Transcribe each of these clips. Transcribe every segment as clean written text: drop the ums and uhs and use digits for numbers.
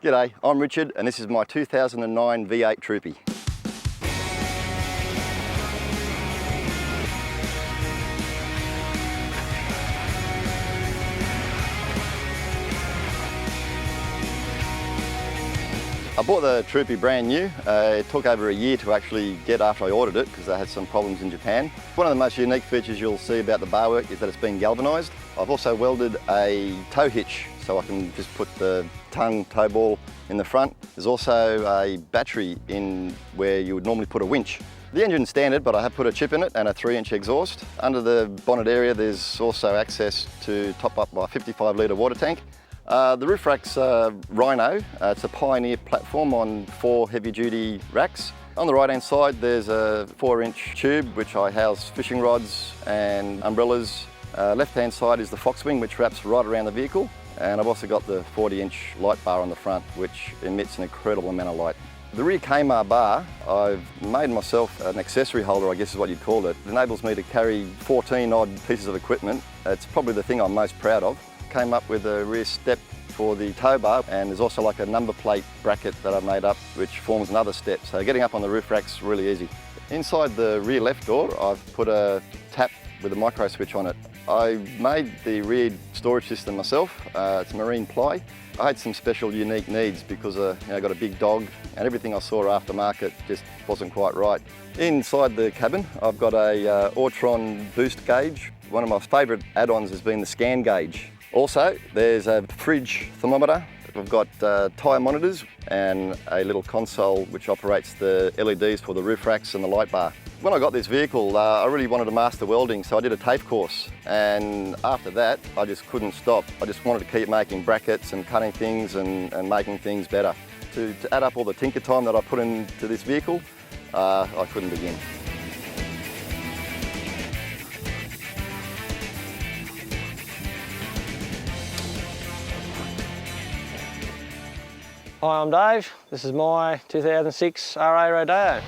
G'day, I'm Richard and this is my 2009 V8 Troopy. I bought the Troopy brand new. It took over a year to actually get after I ordered it because I had some problems in Japan. One of the most unique features you'll see about the bar work is that it's been galvanised. I've also welded a tow hitch so I can just put the tongue tow ball in the front. There's also a battery in where you would normally put a winch. The engine's standard, but I have put a chip in it and a 3-inch exhaust. Under the bonnet area there's also access to top up my 55 litre water tank. The roof rack's Rhino. It's a Pioneer platform on 4 heavy-duty racks. On the right-hand side there's a 4-inch tube which I house fishing rods and umbrellas. Left-hand side is the Fox wing which wraps right around the vehicle. And I've also got the 40-inch light bar on the front which emits an incredible amount of light. The rear Kmart bar, I've made myself an accessory holder, I guess is what you'd call it. It enables me to carry 14 odd pieces of equipment. It's probably the thing I'm most proud of. Came up with a rear step for the tow bar, and there's also like a number plate bracket that I've made up which forms another step, so getting up on the roof rack's really easy. Inside the rear left door I've put a tap with a micro switch on it. I made the rear storage system myself. It's marine ply. I had some special unique needs because I got a big dog and everything I saw aftermarket just wasn't quite right. Inside the cabin I've got a Ortron boost gauge. One of my favourite add-ons has been the scan gauge. Also, there's a fridge thermometer. We've got tyre monitors and a little console which operates the LEDs for the roof racks and the light bar. When I got this vehicle, I really wanted to master welding, so I did a TAFE course. And after that, I just couldn't stop. I just wanted to keep making brackets and cutting things and making things better. To add up all the tinker time that I put into this vehicle, I couldn't begin. Hi, I'm Dave. This is my 2006 RA Rodeo.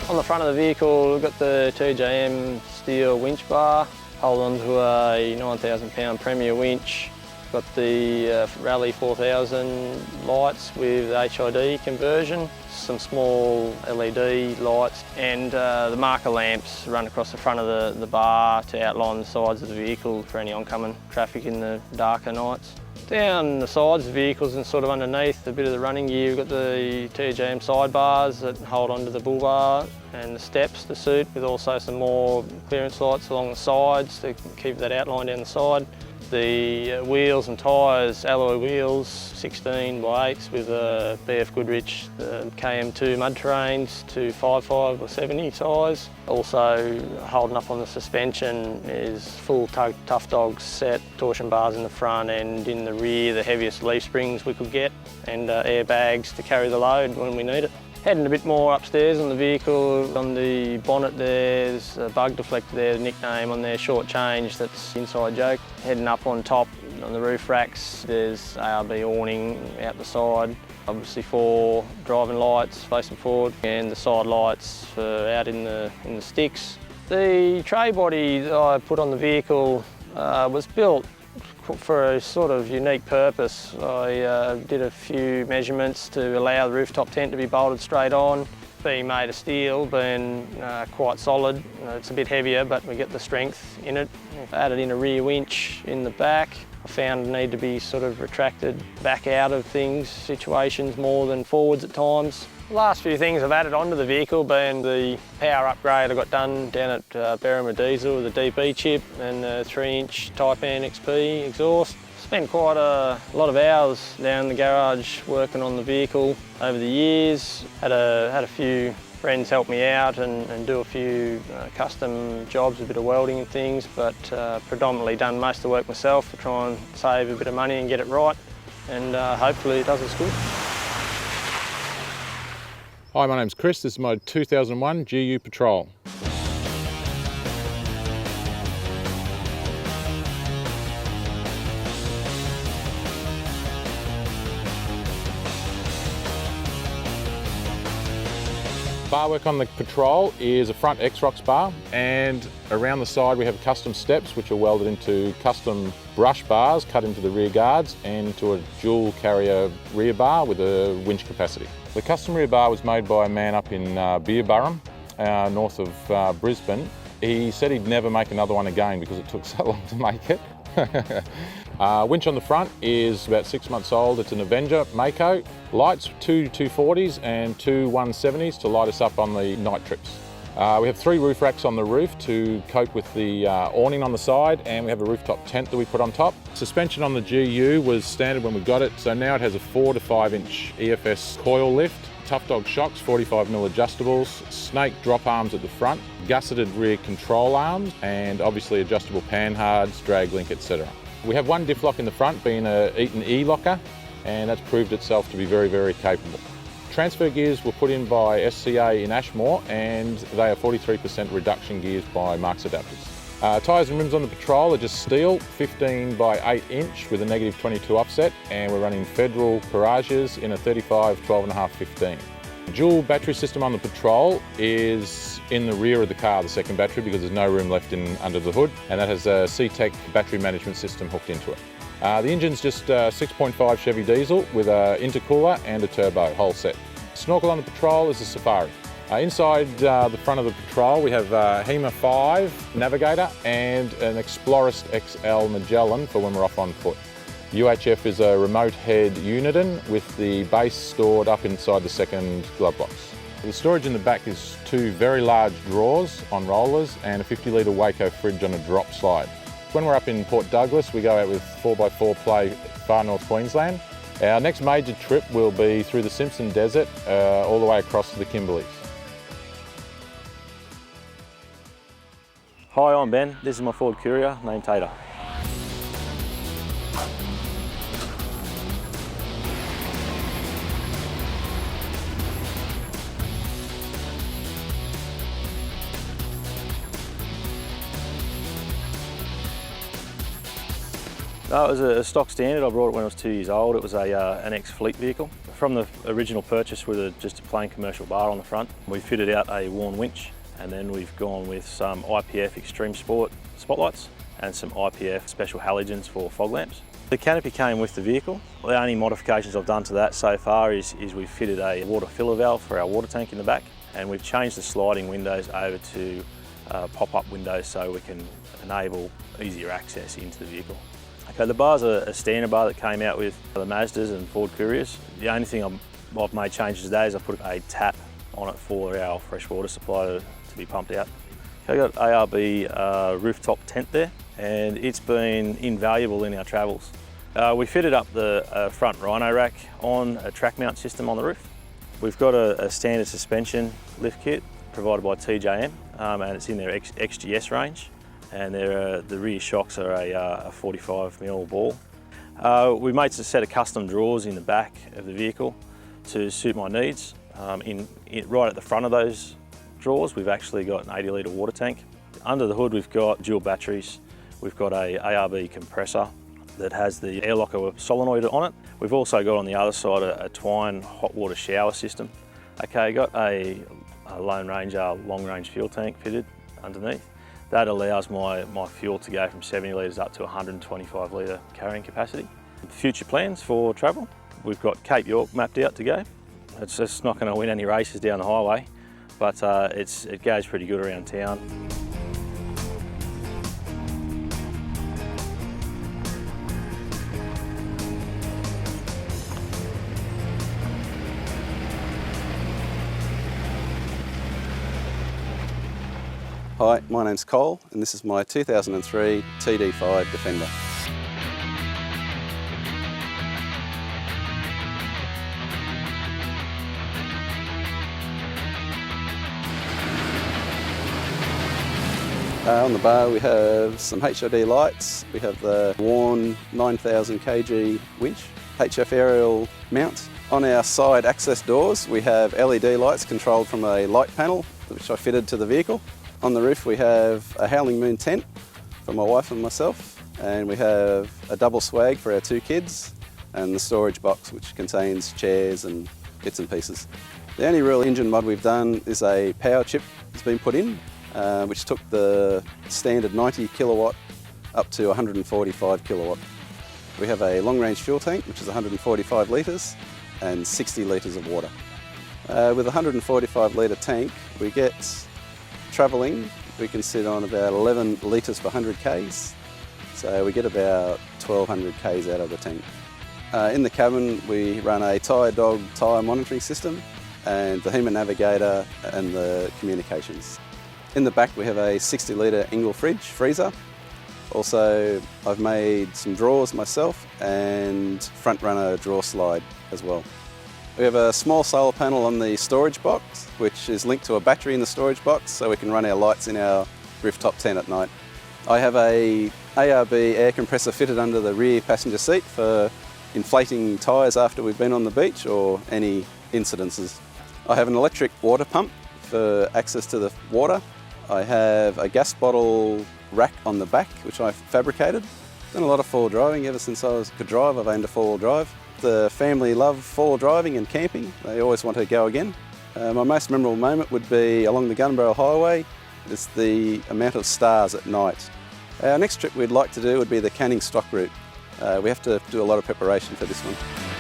On the front of the vehicle, we've got the TJM steel winch bar, hold on to a 9,000 pound Premier winch. Got the Rally 4000 lights with HID conversion, some small LED lights, and the marker lamps run across the front of the bar to outline the sides of the vehicle for any oncoming traffic in the darker nights. Down the sides of the vehicles and sort of underneath a bit of the running gear, we've got the TJM sidebars that hold onto the bull bar and the steps to suit, with also some more clearance lights along the sides to keep that outline down the side. The wheels and tyres, alloy wheels, 16 by 8s with a BF Goodrich, the KM2 mud terrains, 255 or 70 size. Also holding up on the suspension is full Tough Dogs set, torsion bars in the front and in the rear, the heaviest leaf springs we could get, and airbags to carry the load when we need it. Heading a bit more upstairs on the vehicle, on the bonnet there's a bug deflector there, the nickname on there, Short Change, that's inside joke. Heading up on top on the roof racks, there's ARB awning out the side. Obviously 4 driving lights facing forward and the side lights for out in the sticks. The tray body that I put on the vehicle was built for a sort of unique purpose. I did a few measurements to allow the rooftop tent to be bolted straight on. Being made of steel, being quite solid, it's a bit heavier but we get the strength in it. I've added in a rear winch in the back. I found the need to be sort of retracted back out of things, situations more than forwards at times. The last few things I've added onto the vehicle being the power upgrade I got done down at Berrima Diesel with the DP chip and the 3-inch Taipan XP exhaust. Spent quite a lot of hours down in the garage working on the vehicle over the years. Had a few friends help me out and do a few custom jobs, a bit of welding and things, but predominantly done most of the work myself to try and save a bit of money and get it right, and hopefully it does us good. Hi, my name's Chris. This is my 2001 GU Patrol. bar work on the Patrol is a front X-Rocks bar, and around the side we have custom steps which are welded into custom brush bars cut into the rear guards and into a dual carrier rear bar with a winch capacity. The custom rear bar was made by a man up in Beerburrum, north of Brisbane. He said he'd never make another one again because it took so long to make it. Winch on the front is about 6 months old. It's an Avenger Mako. Lights, two 240s and two 170s to light us up on the night trips. We have 3 roof racks on the roof to cope with the awning on the side, and we have a rooftop tent that we put on top. Suspension on the GU was standard when we got it, so now it has a 4 to 5 inch EFS coil lift, Tough Dog shocks, 45mm adjustables, snake drop arms at the front, gusseted rear control arms, and obviously adjustable panhards, drag link, etc. We have one diff lock in the front, being a Eaton E-locker, and that's proved itself to be very, very capable. Transfer gears were put in by SCA in Ashmore, and they are 43% reduction gears by Marks Adapters. Tyres and rims on the Patrol are just steel, 15 by 8 inch with a negative 22 offset, and we're running Federal Courages in a 35, 12.5, 15. The dual battery system on the Patrol is in the rear of the car, the second battery, because there's no room left under the hood, and that has a C-Tech battery management system hooked into it. The engine's just 6.5 Chevy diesel with an intercooler and a turbo, whole set. Snorkel on the Patrol is a Safari. Inside the front of the Patrol we have a HEMA 5 Navigator and an Explorist XL Magellan for when we're off on foot. UHF is a remote head Uniden with the base stored up inside the second glove box. The storage in the back is 2 very large drawers on rollers and a 50 litre Waco fridge on a drop slide. When we're up in Port Douglas we go out with 4x4 play far north Queensland. Our next major trip will be through the Simpson Desert all the way across to the Kimberleys. Hi, I'm Ben. This is my Ford Courier named Tater. No, it was a stock standard. I brought it when I was 2 years old. It was an ex-fleet vehicle. From the original purchase with just a plain commercial bar on the front, we fitted out a worn winch, and then we've gone with some IPF Extreme Sport spotlights and some IPF special halogens for fog lamps. The canopy came with the vehicle. The only modifications I've done to that so far is we've fitted a water filler valve for our water tank in the back, and we've changed the sliding windows over to pop-up windows so we can enable easier access into the vehicle. Okay, the bar's a standard bar that came out with the Mazdas and Ford Couriers. The only thing I've made changes today is I put a tap on it for our fresh water supply to be pumped out. Okay, I've got ARB rooftop tent there, and it's been invaluable in our travels. We fitted up the front Rhino rack on a track mount system on the roof. We've got a standard suspension lift kit provided by TJM, and it's in their XGS range, and the rear shocks are a 45mm ball. We made a set of custom drawers in the back of the vehicle to suit my needs. Right at the front of those drawers we've actually got an 80 litre water tank. Under the hood we've got dual batteries. We've got a ARB compressor that has the air locker solenoid on it. We've also got on the other side a Twine hot water shower system. Okay, got a Lone Ranger long range fuel tank fitted underneath. That allows my fuel to go from 70 litres up to 125 litre carrying capacity. Future plans for travel, we've got Cape York mapped out to go. It's just not going to win any races down the highway, but it goes pretty good around town. Hi, my name's Cole, and this is my 2003 TD5 Defender. On the bar we have some HID lights, we have the worn 9,000 kg winch, HF aerial mount. On our side access doors we have LED lights controlled from a light panel which I fitted to the vehicle. On the roof we have a Howling Moon tent for my wife and myself, and we have a double swag for our 2 kids and the storage box which contains chairs and bits and pieces. The only real engine mod we've done is a power chip that's been put in, which took the standard 90 kilowatt up to 145 kilowatt. We have a long-range fuel tank, which is 145 litres and 60 litres of water. With a 145 litre tank, we get travelling, we can sit on about 11 litres per 100 k's, so we get about 1200 k's out of the tank. In the cabin, we run a tyre dog tyre monitoring system and the human navigator and the communications. In the back, we have a 60 litre Engel freezer. Also, I've made some drawers myself and front runner drawer slide as well. We have a small solar panel on the storage box, which is linked to a battery in the storage box, so we can run our lights in our rooftop tent at night. I have a ARB air compressor fitted under the rear passenger seat for inflating tyres after we've been on the beach or any incidences. I have an electric water pump for access to the water. I have a gas bottle rack on the back, which I've fabricated. Done a lot of four-wheel driving ever since I could drive. I've owned a four-wheel drive. The family love four-wheel driving and camping. They always want to go again. My most memorable moment would be along the Gunbarrel Highway. It's the amount of stars at night. Our next trip we'd like to do would be the Canning Stock route. We have to do a lot of preparation for this one.